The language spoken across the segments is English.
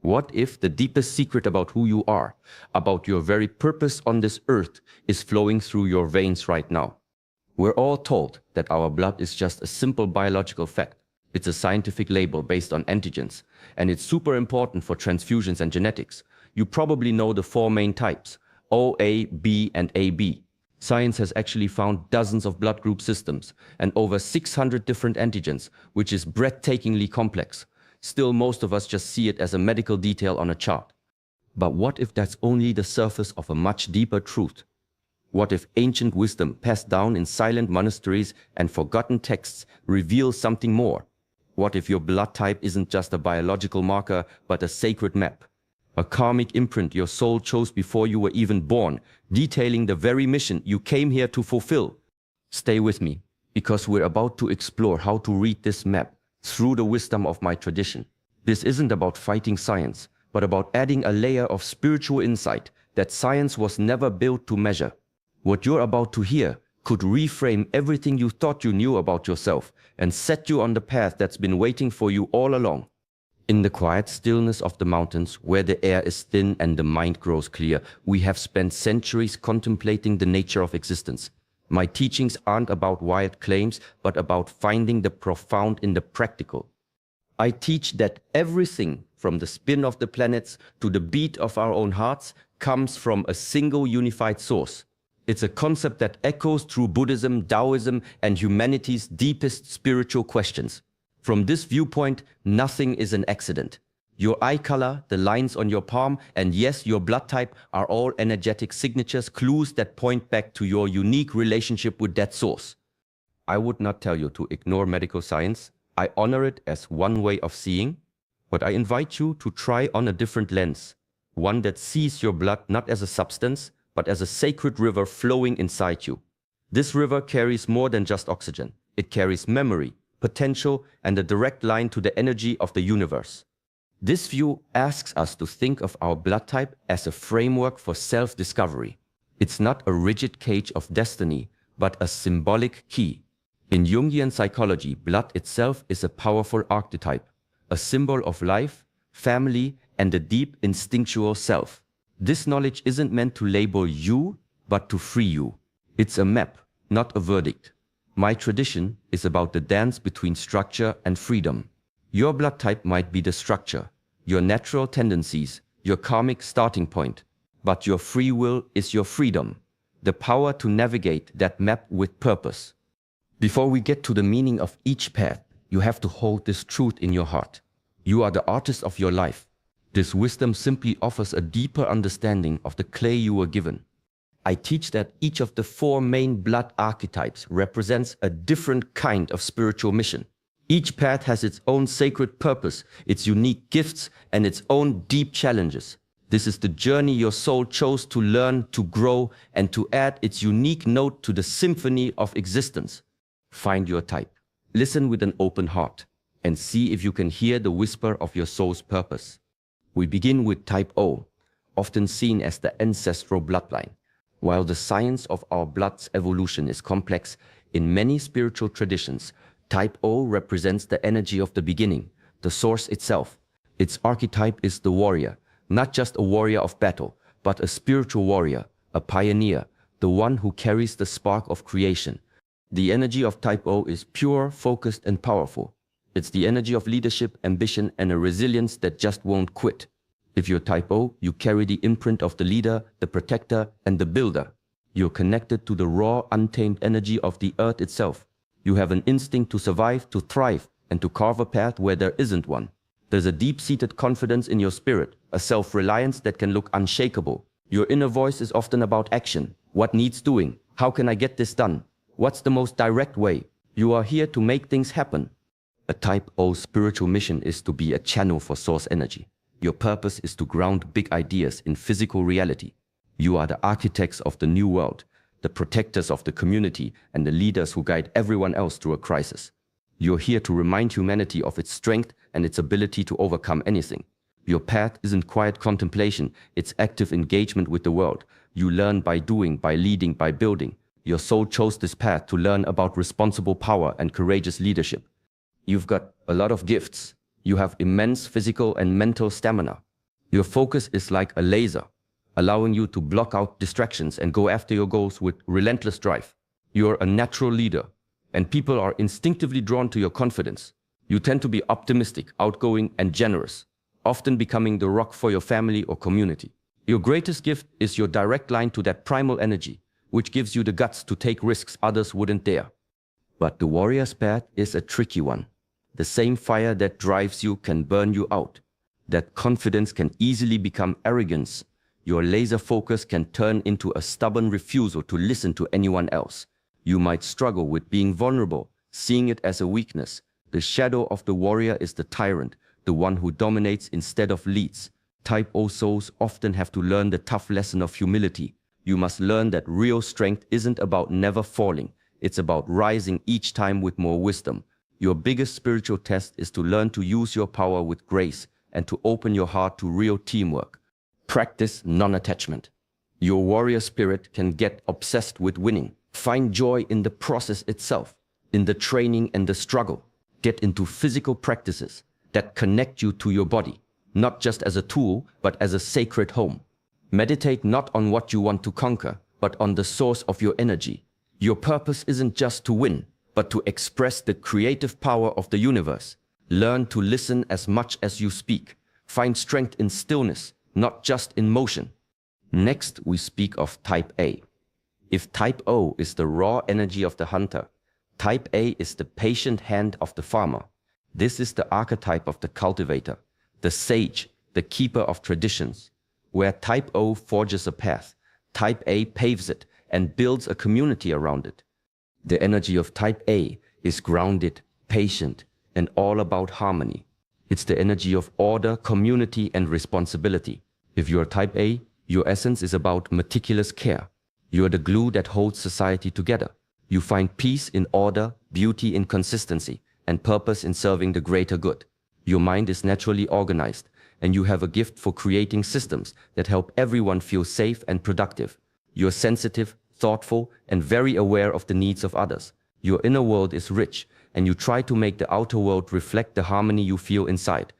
What if the deepest secret about who you are, about your very purpose on this earth, is flowing through your veins right now? We're all told that our blood is just a simple biological fact. It's a scientific label based on antigens, and it's super important for transfusions and genetics. You probably know the four main types: O, A, B, and AB. Science has actually found dozens of blood group systems and over 600 different antigens, which is breathtakingly complex. Still, most of us just see it as a medical detail on a chart. But what if that's only the surface of a much deeper truth? What if ancient wisdom passed down in silent monasteries and forgotten texts reveals something more? What if your blood type isn't just a biological marker, but a sacred map? A karmic imprint your soul chose before you were even born, detailing the very mission you came here to fulfill. Stay with me, because we're about to explore how to read this map through the wisdom of my tradition. This isn't about fighting science, but about adding a layer of spiritual insight that science was never built to measure. What you're about to hear could reframe everything you thought you knew about yourself and set you on the path that's been waiting for you all along. In the quiet stillness of the mountains, where the air is thin and the mind grows clear, we have spent centuries contemplating the nature of existence. My teachings aren't about wild claims, but about finding the profound in the practical. I teach that everything, from the spin of the planets to the beat of our own hearts, comes from a single unified source. It's a concept that echoes through Buddhism, Taoism, and humanity's deepest spiritual questions. From this viewpoint, nothing is an accident. Your eye color, the lines on your palm, and yes, your blood type are all energetic signatures, clues that point back to your unique relationship with that source. I would not tell you to ignore medical science. I honor it as one way of seeing, but I invite you to try on a different lens, one that sees your blood not as a substance, but as a sacred river flowing inside you. This river carries more than just oxygen. It carries memory, potential, and a direct line to the energy of the universe. This view asks us to think of our blood type as a framework for self-discovery. It's not a rigid cage of destiny, but a symbolic key. In Jungian psychology, blood itself is a powerful archetype, a symbol of life, family, and a deep instinctual self. This knowledge isn't meant to label you, but to free you. It's a map, not a verdict. My tradition is about the dance between structure and freedom. Your blood type might be the structure, your natural tendencies, your karmic starting point, but your free will is your freedom, the power to navigate that map with purpose. Before we get to the meaning of each path, you have to hold this truth in your heart. You are the artist of your life. This wisdom simply offers a deeper understanding of the clay you were given. I teach that each of the four main blood archetypes represents a different kind of spiritual mission. Each path has its own sacred purpose, its unique gifts, and its own deep challenges. This is the journey your soul chose to learn, to grow, and to add its unique note to the symphony of existence. Find your type. Listen with an open heart, and see if you can hear the whisper of your soul's purpose. We begin with type O, often seen as the ancestral bloodline. While the science of our blood's evolution is complex, in many spiritual traditions, type O represents the energy of the beginning, the source itself. Its archetype is the warrior, not just a warrior of battle, but a spiritual warrior, a pioneer, the one who carries the spark of creation. The energy of type O is pure, focused, and powerful. It's the energy of leadership, ambition, and a resilience that just won't quit. If you're type O, you carry the imprint of the leader, the protector, and the builder. You're connected to the raw, untamed energy of the earth itself. You have an instinct to survive, to thrive, and to carve a path where there isn't one. There's a deep-seated confidence in your spirit, a self-reliance that can look unshakable. Your inner voice is often about action. What needs doing? How can I get this done? What's the most direct way? You are here to make things happen. A type O spiritual mission is to be a channel for source energy. Your purpose is to ground big ideas in physical reality. You are the architects of the new world, the protectors of the community, and the leaders who guide everyone else through a crisis. You're here to remind humanity of its strength and its ability to overcome anything. Your path isn't quiet contemplation, it's active engagement with the world. You learn by doing, by leading, by building. Your soul chose this path to learn about responsible power and courageous leadership. You've got a lot of gifts. You have immense physical and mental stamina. Your focus is like a laser, allowing you to block out distractions and go after your goals with relentless drive. You're a natural leader, and people are instinctively drawn to your confidence. You tend to be optimistic, outgoing, and generous, often becoming the rock for your family or community. Your greatest gift is your direct line to that primal energy, which gives you the guts to take risks others wouldn't dare. But the warrior's path is a tricky one. The same fire that drives you can burn you out. That confidence can easily become arrogance. Your laser focus can turn into a stubborn refusal to listen to anyone else. You might struggle with being vulnerable, seeing it as a weakness. The shadow of the warrior is the tyrant, the one who dominates instead of leads. Type O souls often have to learn the tough lesson of humility. You must learn that real strength isn't about never falling. It's about rising each time with more wisdom. Your biggest spiritual test is to learn to use your power with grace and to open your heart to real teamwork. Practice non-attachment. Your warrior spirit can get obsessed with winning. Find joy in the process itself, in the training and the struggle. Get into physical practices that connect you to your body, not just as a tool, but as a sacred home. Meditate not on what you want to conquer, but on the source of your energy. Your purpose isn't just to win, but to express the creative power of the universe. Learn to listen as much as you speak. Find strength in stillness, not just in motion. Next, we speak of Type A. If Type O is the raw energy of the hunter, Type A is the patient hand of the farmer. This is the archetype of the cultivator, the sage, the keeper of traditions. Where Type O forges a path, Type A paves it and builds a community around it. The energy of Type A is grounded, patient, and all about harmony. It's the energy of order, community, and responsibility. If you're Type A, your essence is about meticulous care. You're the glue that holds society together. You find peace in order, beauty in consistency, and purpose in serving the greater good. Your mind is naturally organized, and you have a gift for creating systems that help everyone feel safe and productive. You're sensitive, thoughtful, and very aware of the needs of others. Your inner world is rich, and you try to make the outer world reflect the harmony you feel inside.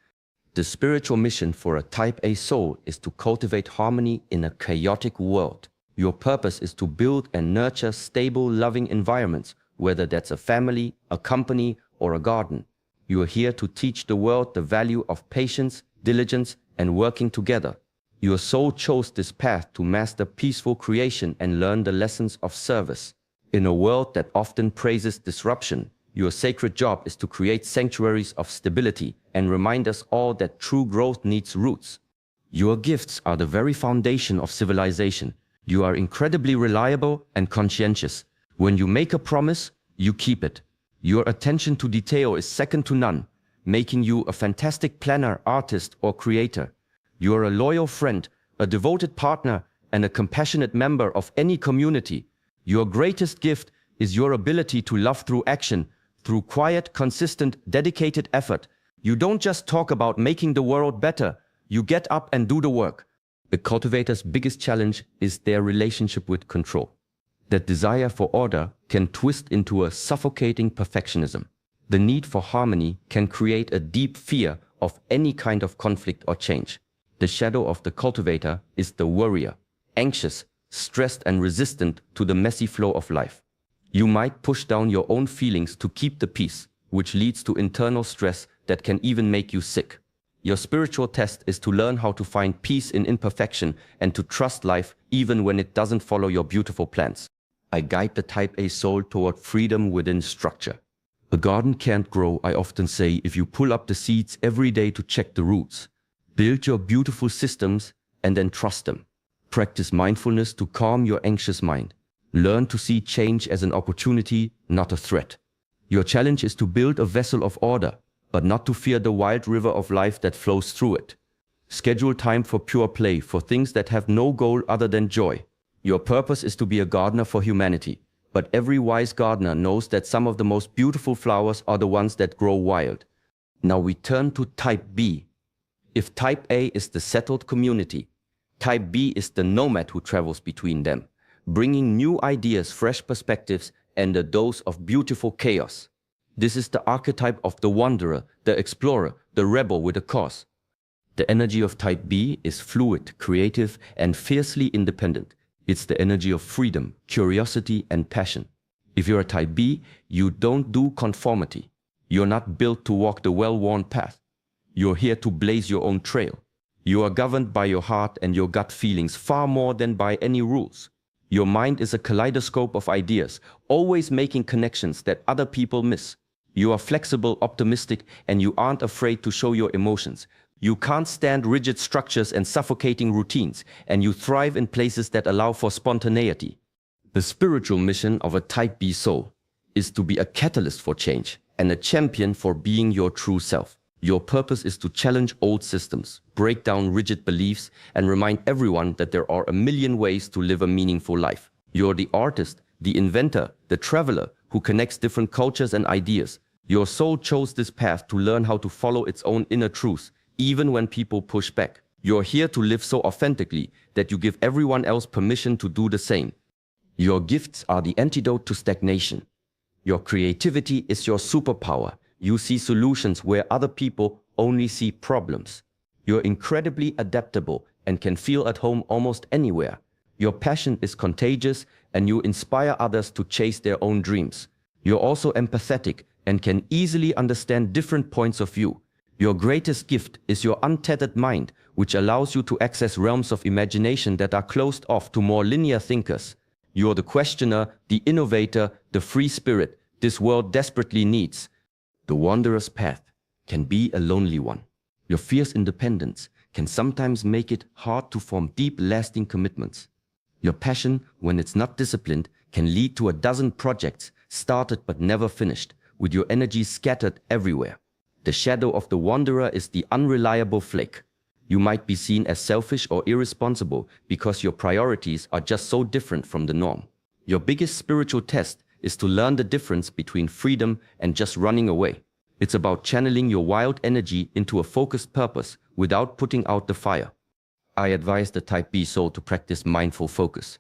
The spiritual mission for a Type A soul is to cultivate harmony in a chaotic world. Your purpose is to build and nurture stable, loving environments, whether that's a family, a company, or a garden. You are here to teach the world the value of patience, diligence, and working together. Your soul chose this path to master peaceful creation and learn the lessons of service. In a world that often praises disruption, your sacred job is to create sanctuaries of stability and remind us all that true growth needs roots. Your gifts are the very foundation of civilization. You are incredibly reliable and conscientious. When you make a promise, you keep it. Your attention to detail is second to none, making you a fantastic planner, artist, or creator. You are a loyal friend, a devoted partner, and a compassionate member of any community. Your greatest gift is your ability to love through action, through quiet, consistent, dedicated effort. You don't just talk about making the world better, you get up and do the work. The cultivator's biggest challenge is their relationship with control. That desire for order can twist into a suffocating perfectionism. The need for harmony can create a deep fear of any kind of conflict or change. The shadow of the cultivator is the worrier, anxious, stressed, and resistant to the messy flow of life. You might push down your own feelings to keep the peace, which leads to internal stress that can even make you sick. Your spiritual test is to learn how to find peace in imperfection and to trust life even when it doesn't follow your beautiful plans. I guide the Type A soul toward freedom within structure. A garden can't grow, I often say, if you pull up the seeds every day to check the roots. Build your beautiful systems and then trust them. Practice mindfulness to calm your anxious mind. Learn to see change as an opportunity, not a threat. Your challenge is to build a vessel of order, but not to fear the wild river of life that flows through it. Schedule time for pure play, for things that have no goal other than joy. Your purpose is to be a gardener for humanity, but every wise gardener knows that some of the most beautiful flowers are the ones that grow wild. Now we turn to Type B. If Type A is the settled community, Type B is the nomad who travels between them, bringing new ideas, fresh perspectives, and a dose of beautiful chaos. This is the archetype of the wanderer, the explorer, the rebel with a cause. The energy of type B is fluid, creative, and fiercely independent. It's the energy of freedom, curiosity, and passion. If you're a type B, you don't do conformity. You're not built to walk the well-worn path. You're here to blaze your own trail. You are governed by your heart and your gut feelings far more than by any rules. Your mind is a kaleidoscope of ideas, always making connections that other people miss. You are flexible, optimistic, and you aren't afraid to show your emotions. You can't stand rigid structures and suffocating routines, and you thrive in places that allow for spontaneity. The spiritual mission of a type B soul is to be a catalyst for change and a champion for being your true self. Your purpose is to challenge old systems, break down rigid beliefs, and remind everyone that there are a million ways to live a meaningful life. You're the artist, the inventor, the traveler who connects different cultures and ideas. Your soul chose this path to learn how to follow its own inner truths, even when people push back. You're here to live so authentically that you give everyone else permission to do the same. Your gifts are the antidote to stagnation. Your creativity is your superpower. You see solutions where other people only see problems. You're incredibly adaptable and can feel at home almost anywhere. Your passion is contagious and you inspire others to chase their own dreams. You're also empathetic and can easily understand different points of view. Your greatest gift is your untethered mind, which allows you to access realms of imagination that are closed off to more linear thinkers. You're the questioner, the innovator, the free spirit this world desperately needs. The wanderer's path can be a lonely one. Your fierce independence can sometimes make it hard to form deep, lasting commitments. Your passion, when it's not disciplined, can lead to a dozen projects started but never finished, with your energy scattered everywhere. The shadow of the wanderer is the unreliable flake. You might be seen as selfish or irresponsible because your priorities are just so different from the norm. Your biggest spiritual test is to learn the difference between freedom and just running away. It's about channeling your wild energy into a focused purpose without putting out the fire. I advise the type B soul to practice mindful focus.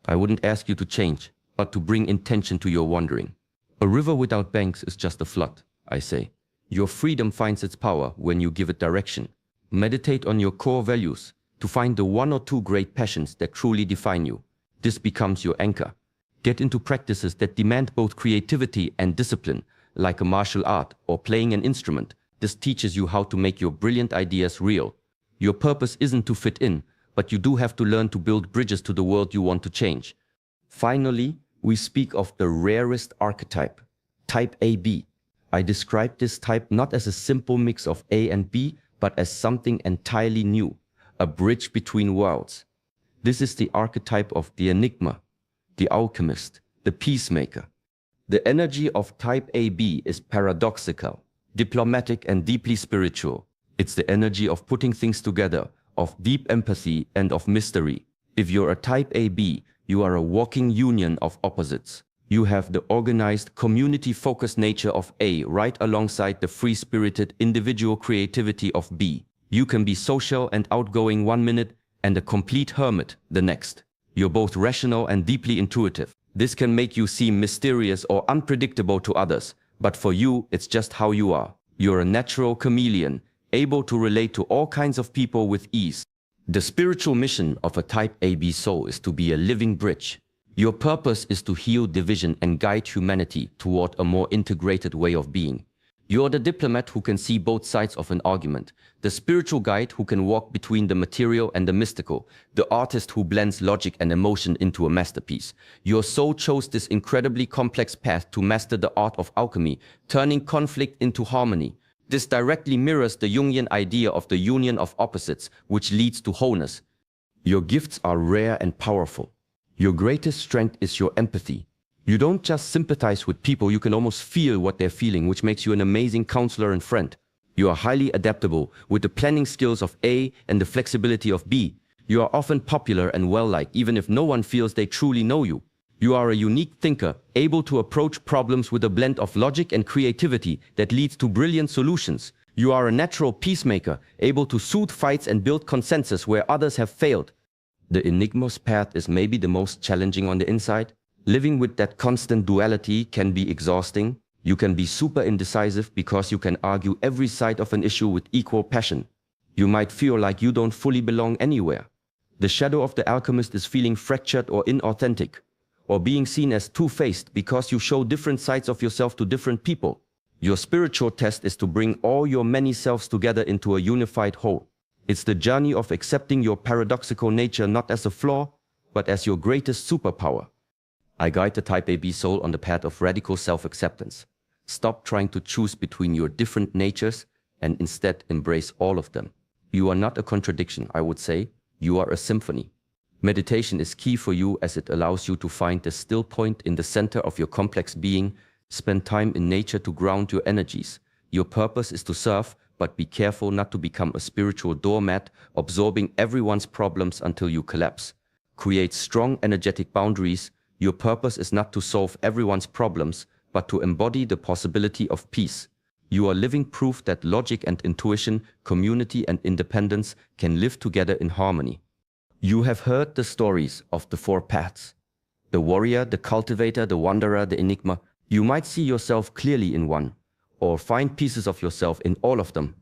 I wouldn't ask you to change, but to bring intention to your wandering. A river without banks is just a flood, I say. Your freedom finds its power when you give it direction. Meditate on your core values to find the one or two great passions that truly define you. This becomes your anchor. Get into practices that demand both creativity and discipline, like a martial art or playing an instrument. This teaches you how to make your brilliant ideas real. Your purpose isn't to fit in, but you do have to learn to build bridges to the world you want to change. Finally, we speak of the rarest archetype, type AB. I describe this type not as a simple mix of A and B, but as something entirely new, a bridge between worlds. This is the archetype of the enigma, the alchemist, the peacemaker. The energy of type AB is paradoxical, diplomatic, and deeply spiritual. It's the energy of putting things together, of deep empathy and of mystery. If you're a type AB, you are a walking union of opposites. You have the organized, community-focused nature of A right alongside the free-spirited, individual creativity of B. You can be social and outgoing one minute and a complete hermit the next. You're both rational and deeply intuitive. This can make you seem mysterious or unpredictable to others, but for you, it's just how you are. You're a natural chameleon, able to relate to all kinds of people with ease. The spiritual mission of a type AB soul is to be a living bridge. Your purpose is to heal division and guide humanity toward a more integrated way of being. You're the diplomat who can see both sides of an argument, the spiritual guide who can walk between the material and the mystical, the artist who blends logic and emotion into a masterpiece. Your soul chose this incredibly complex path to master the art of alchemy, turning conflict into harmony. This directly mirrors the Jungian idea of the union of opposites, which leads to wholeness. Your gifts are rare and powerful. Your greatest strength is your empathy. You don't just sympathize with people, you can almost feel what they're feeling, which makes you an amazing counselor and friend. You are highly adaptable, with the planning skills of A and the flexibility of B. You are often popular and well-liked, even if no one feels they truly know you. You are a unique thinker, able to approach problems with a blend of logic and creativity that leads to brilliant solutions. You are a natural peacemaker, able to soothe fights and build consensus where others have failed. The enigma's path is maybe the most challenging on the inside. Living with that constant duality can be exhausting. You can be super indecisive because you can argue every side of an issue with equal passion. You might feel like you don't fully belong anywhere. The shadow of the alchemist is feeling fractured or inauthentic, or being seen as two-faced because you show different sides of yourself to different people. Your spiritual test is to bring all your many selves together into a unified whole. It's the journey of accepting your paradoxical nature not as a flaw, but as your greatest superpower. I guide the Type AB soul on the path of radical self-acceptance. Stop trying to choose between your different natures and instead embrace all of them. You are not a contradiction, I would say. You are a symphony. Meditation is key for you as it allows you to find the still point in the center of your complex being. Spend time in nature to ground your energies. Your purpose is to serve, but be careful not to become a spiritual doormat, absorbing everyone's problems until you collapse. Create strong energetic boundaries. Your purpose is not to solve everyone's problems, but to embody the possibility of peace. You are living proof that logic and intuition, community and independence can live together in harmony. You have heard the stories of the four paths. The warrior, the cultivator, the wanderer, the enigma. You might see yourself clearly in one, or find pieces of yourself in all of them.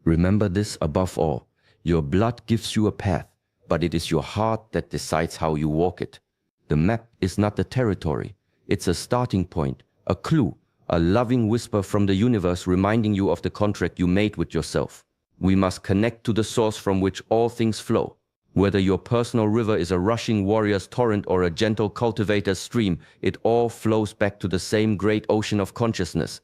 Remember this above all. Your blood gives you a path, but it is your heart that decides how you walk it. The map is not the territory. It's a starting point, a clue, a loving whisper from the universe reminding you of the contract you made with yourself. We must connect to the source from which all things flow. Whether your personal river is a rushing warrior's torrent or a gentle cultivator's stream, it all flows back to the same great ocean of consciousness.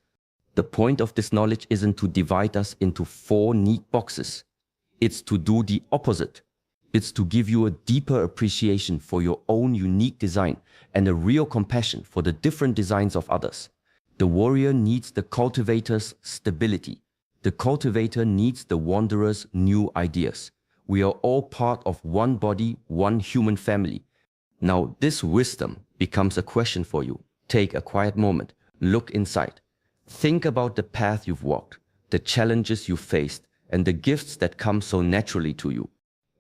The point of this knowledge isn't to divide us into four neat boxes. It's to do the opposite. It's to give you a deeper appreciation for your own unique design and a real compassion for the different designs of others. The warrior needs the cultivator's stability. The cultivator needs the wanderer's new ideas. We are all part of one body, one human family. Now, this wisdom becomes a question for you. Take a quiet moment. Look inside. Think about the path you've walked, the challenges you faced, and the gifts that come so naturally to you.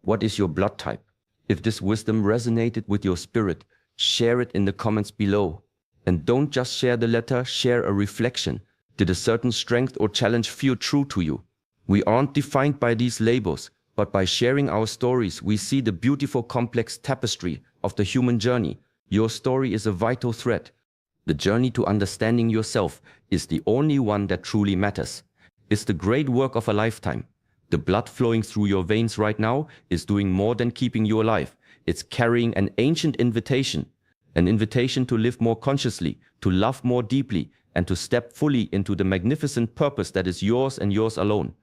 What is your blood type? If this wisdom resonated with your spirit, share it in the comments below. And don't just share the letter, share a reflection. Did a certain strength or challenge feel true to you? We aren't defined by these labels, but by sharing our stories, we see the beautiful complex tapestry of the human journey. Your story is a vital thread. The journey to understanding yourself is the only one that truly matters. It's the great work of a lifetime. The blood flowing through your veins right now is doing more than keeping you alive. It's carrying an ancient invitation to live more consciously, to love more deeply, and to step fully into the magnificent purpose that is yours and yours alone.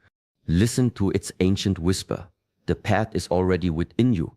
Listen to its ancient whisper. The path is already within you.